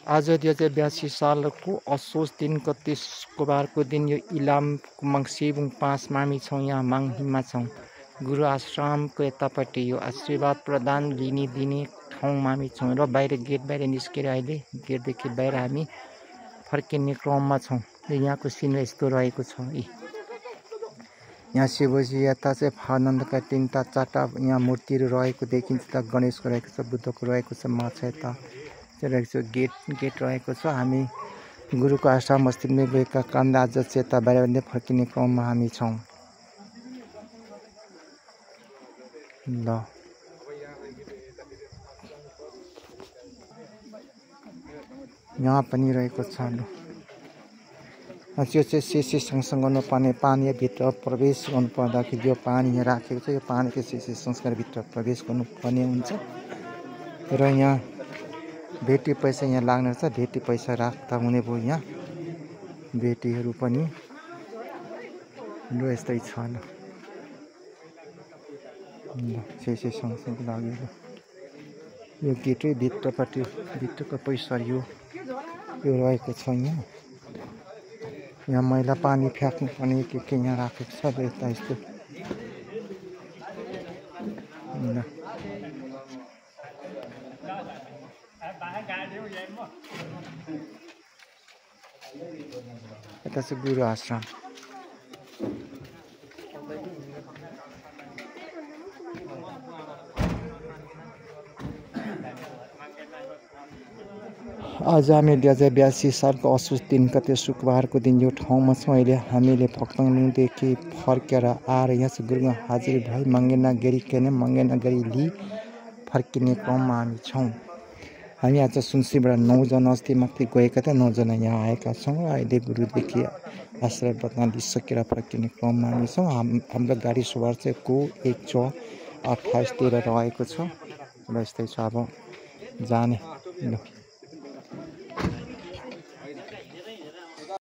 आज 2082 सालको असोज 3 गते शुक्रबारको दिन यो इलाम मङ्सिर 5 मामी छौँ। यहाँ माङहिममा छौँ। गुरु आश्रमको यतापट्टि यो आशीर्वाद प्रदान दिने ठाउँ मामी छौँ र बाहिर गेट बाहिर निस्केर अहिले गेटदेखि बाहिर हामी फर्किने क्रममा छौँ। यहाँको सिन यस्तो रहेको छ। यहाँ शिवजी यता चाहिँ फानन्दका 3टा 4टा यहाँ मूर्तिहरू रहेको देखिन्छ। त गणेशको रहेको छ, बुद्धको रहेको छ, माछा यता रहेको छ, गेट रहेको छ। हामी गुरुको आश्रम मस्जिदमा गएका कारण आज चाहिँ यता बाहिर फर्किने क्रममा हामी छौँ। ल यहाँ पनि रहेको छ। यो चाहिँ शिशी सँगसँगै गर्नुपर्ने पानीभित्र प्रवेश गर्नुपर्दाखेरि यो पानी यहाँ राखेको छ। यो पानीको शिशी संस्कारभित्र प्रवेश गर्नुपर्ने हुन्छ र यहाँ भेटी पैसा यहाँ लाग्ने छ। भेटी पैसा राख्दा हुने भयो। यहाँ भेटीहरू पनि यस्तै छ। शिशी सँगसँगै लागेको यो गेटै भित्रको पैसा यो रहेको छ। यहाँ मैला पानी फ्याँक्नु पर्ने के यहाँ राखेको छ। यता यस्तो यता चाहिँ गुरु आश्रम। आज हामी 2082 सालको असोज 3 गते शुक्रबारको दिन यो ठाउँमा छौँ। अहिले हामीले भक्तङदेखि फर्केर आएर यहाँ चाहिँ गुरुमा हाजिर भई मङ्गेना गरी फर्किने क्रममा हामी छौँ। हामी आज सुनसीबाट 9 जना अस्ति माथि गएका थियौँ। 9 जना यहाँ आएका छौँ। अहिले गुरुदेखि आशीर्वाद लिइसकेर फर्किने क्रममा हामी छौँ। हाम्रो गाडी सवार चाहिँ को 128 रहेको छ र यस्तै छ। अब जाने ल।